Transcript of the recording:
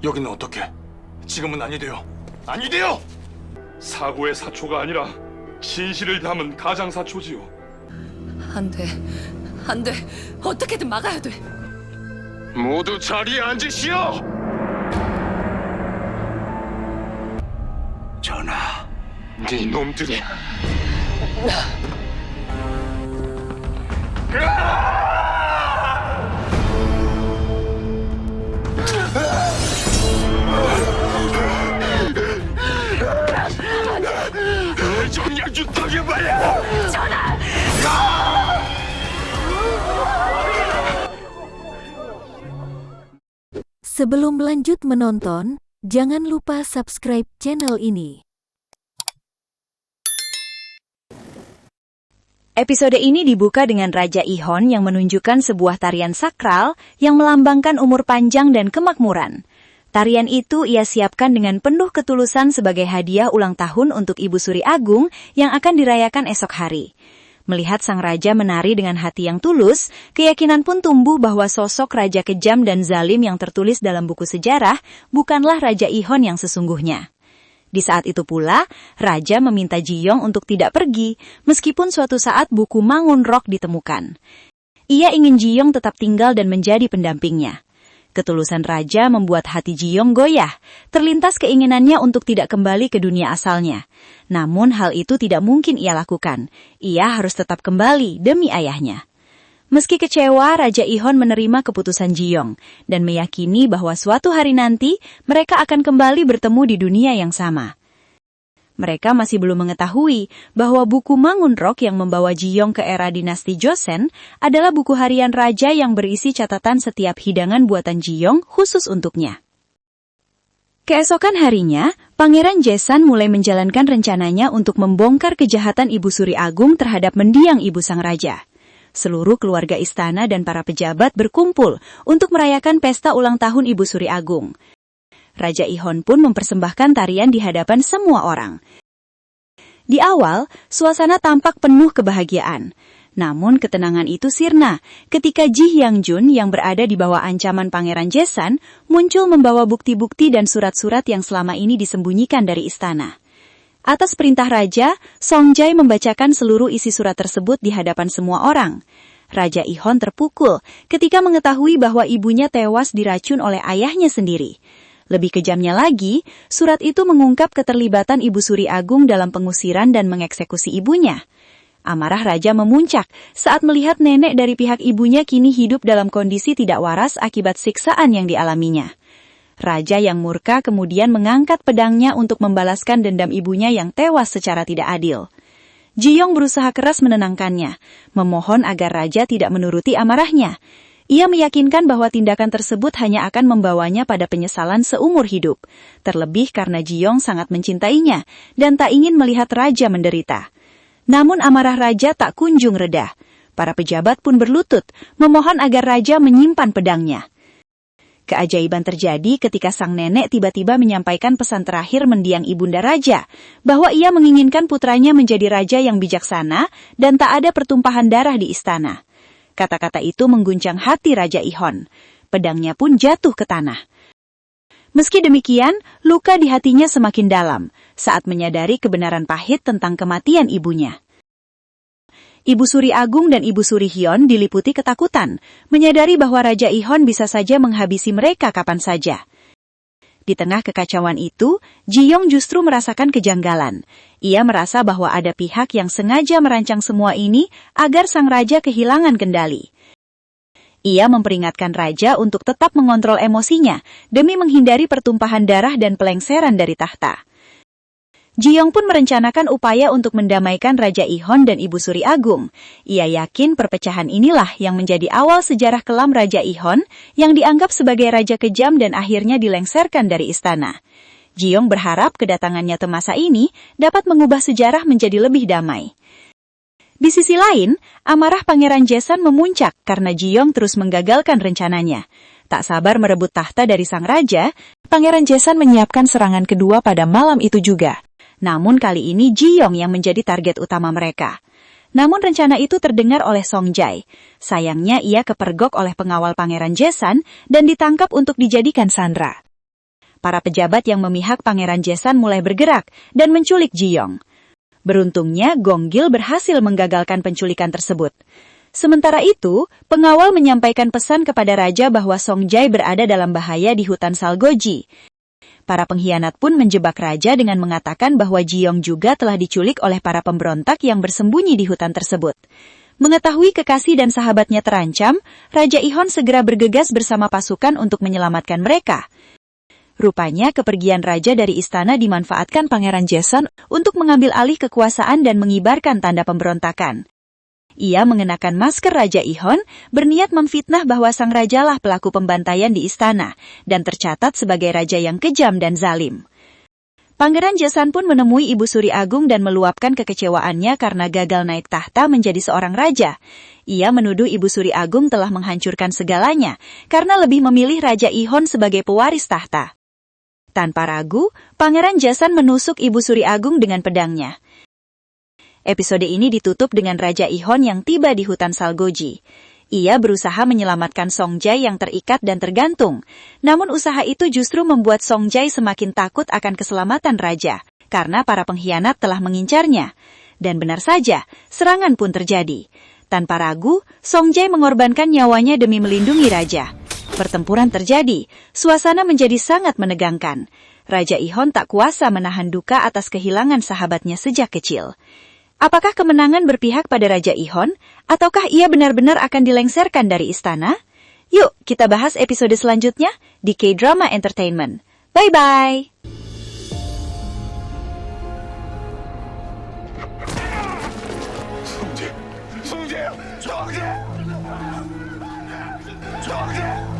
여기는 어떻게? 지금은 아니돼요. 아니돼요! 사고의 사초가 아니라 진실을 담은 가장사초지요. 안 돼. 안 돼. 어떻게든 막아야 돼. 모두 자리에 앉으시오! 전하, 네 놈들이 정량 주턱이 말이야! Sebelum lanjut menonton, jangan lupa subscribe channel ini. Episode ini dibuka dengan Raja Ihon yang menunjukkan sebuah tarian sakral yang melambangkan umur panjang dan kemakmuran. Tarian itu ia siapkan dengan penuh ketulusan sebagai hadiah ulang tahun untuk Ibu Suri Agung yang akan dirayakan esok hari. Melihat sang raja menari dengan hati yang tulus, keyakinan pun tumbuh bahwa sosok raja kejam dan zalim yang tertulis dalam buku sejarah bukanlah Raja Ihon yang sesungguhnya. Di saat itu pula, raja meminta Jiyong untuk tidak pergi, meskipun suatu saat buku Mangun Rock ditemukan. Ia ingin Jiyong tetap tinggal dan menjadi pendampingnya. Ketulusan raja membuat hati Jiyong goyah, terlintas keinginannya untuk tidak kembali ke dunia asalnya. Namun hal itu tidak mungkin ia lakukan, ia harus tetap kembali demi ayahnya. Meski kecewa, Raja Ihon menerima keputusan Jiyong, dan meyakini bahwa suatu hari nanti mereka akan kembali bertemu di dunia yang sama. Mereka masih belum mengetahui bahwa buku Mangun Rock yang membawa Jiyong ke era dinasti Joseon adalah buku harian raja yang berisi catatan setiap hidangan buatan Jiyong khusus untuknya. Keesokan harinya, Pangeran Jaesan mulai menjalankan rencananya untuk membongkar kejahatan Ibu Suri Agung terhadap mendiang ibu sang raja. Seluruh keluarga istana dan para pejabat berkumpul untuk merayakan pesta ulang tahun Ibu Suri Agung. Raja Ihon pun mempersembahkan tarian di hadapan semua orang. Di awal, suasana tampak penuh kebahagiaan. Namun ketenangan itu sirna ketika Ji Hyang-jun yang berada di bawah ancaman Pangeran Jaesan muncul membawa bukti-bukti dan surat-surat yang selama ini disembunyikan dari istana. Atas perintah raja, Songjai membacakan seluruh isi surat tersebut di hadapan semua orang. Raja Ihon terpukul ketika mengetahui bahwa ibunya tewas diracun oleh ayahnya sendiri. Lebih kejamnya lagi, surat itu mengungkap keterlibatan Ibu Suri Agung dalam pengusiran dan mengeksekusi ibunya. Amarah raja memuncak saat melihat nenek dari pihak ibunya kini hidup dalam kondisi tidak waras akibat siksaan yang dialaminya. Raja yang murka kemudian mengangkat pedangnya untuk membalaskan dendam ibunya yang tewas secara tidak adil. Jiyong berusaha keras menenangkannya, memohon agar raja tidak menuruti amarahnya. Ia meyakinkan bahwa tindakan tersebut hanya akan membawanya pada penyesalan seumur hidup, terlebih karena Jiyong sangat mencintainya dan tak ingin melihat raja menderita. Namun amarah raja tak kunjung reda. Para pejabat pun berlutut, memohon agar raja menyimpan pedangnya. Keajaiban terjadi ketika sang nenek tiba-tiba menyampaikan pesan terakhir mendiang ibunda raja, bahwa ia menginginkan putranya menjadi raja yang bijaksana dan tak ada pertumpahan darah di istana. Kata-kata itu mengguncang hati Raja Ihon. Pedangnya pun jatuh ke tanah. Meski demikian, luka di hatinya semakin dalam saat menyadari kebenaran pahit tentang kematian ibunya. Ibu Suri Agung dan Ibu Suri Hyun diliputi ketakutan, menyadari bahwa Raja Ihon bisa saja menghabisi mereka kapan saja. Di tengah kekacauan itu, Jiyong justru merasakan kejanggalan. Ia merasa bahwa ada pihak yang sengaja merancang semua ini agar sang raja kehilangan kendali. Ia memperingatkan raja untuk tetap mengontrol emosinya demi menghindari pertumpahan darah dan pelengseran dari tahta. Jiyong pun merencanakan upaya untuk mendamaikan Raja Ihon dan Ibu Suri Agung. Ia yakin perpecahan inilah yang menjadi awal sejarah kelam Raja Ihon yang dianggap sebagai raja kejam dan akhirnya dilengserkan dari istana. Jiyong berharap kedatangannya ke masa ini dapat mengubah sejarah menjadi lebih damai. Di sisi lain, amarah Pangeran Jaesan memuncak karena Jiyong terus menggagalkan rencananya. Tak sabar merebut tahta dari sang raja, Pangeran Jaesan menyiapkan serangan kedua pada malam itu juga. Namun kali ini Jiyong yang menjadi target utama mereka. Namun rencana itu terdengar oleh Songjai. Sayangnya ia kepergok oleh pengawal Pangeran Jaesan dan ditangkap untuk dijadikan sandera. Para pejabat yang memihak Pangeran Jaesan mulai bergerak dan menculik Ji-yong. Beruntungnya, Gong-gil berhasil menggagalkan penculikan tersebut. Sementara itu, pengawal menyampaikan pesan kepada raja bahwa Songjai berada dalam bahaya di hutan Salgoji. Para pengkhianat pun menjebak raja dengan mengatakan bahwa Ji-yong juga telah diculik oleh para pemberontak yang bersembunyi di hutan tersebut. Mengetahui kekasih dan sahabatnya terancam, Raja Ihon segera bergegas bersama pasukan untuk menyelamatkan mereka. Rupanya kepergian raja dari istana dimanfaatkan Pangeran Jaesan untuk mengambil alih kekuasaan dan mengibarkan tanda pemberontakan. Ia mengenakan masker Raja Ihon, berniat memfitnah bahwa sang rajalah pelaku pembantaian di istana, dan tercatat sebagai raja yang kejam dan zalim. Pangeran Jaesan pun menemui Ibu Suri Agung dan meluapkan kekecewaannya karena gagal naik tahta menjadi seorang raja. Ia menuduh Ibu Suri Agung telah menghancurkan segalanya, karena lebih memilih Raja Ihon sebagai pewaris tahta. Tanpa ragu, Pangeran Jaesan menusuk Ibu Suri Agung dengan pedangnya. Episode ini ditutup dengan Raja Ihon yang tiba di hutan Salgoji. Ia berusaha menyelamatkan Songjai yang terikat dan tergantung. Namun usaha itu justru membuat Songjai semakin takut akan keselamatan raja, karena para pengkhianat telah mengincarnya. Dan benar saja, serangan pun terjadi. Tanpa ragu, Songjai mengorbankan nyawanya demi melindungi raja. Pertempuran terjadi, suasana menjadi sangat menegangkan. Raja Ihon tak kuasa menahan duka atas kehilangan sahabatnya sejak kecil. Apakah kemenangan berpihak pada Raja Ihon, ataukah ia benar-benar akan dilengsarkan dari istana? Yuk, kita bahas episode selanjutnya di K-Drama Entertainment. Bye-bye! 성재! 성재! 성재! 성재!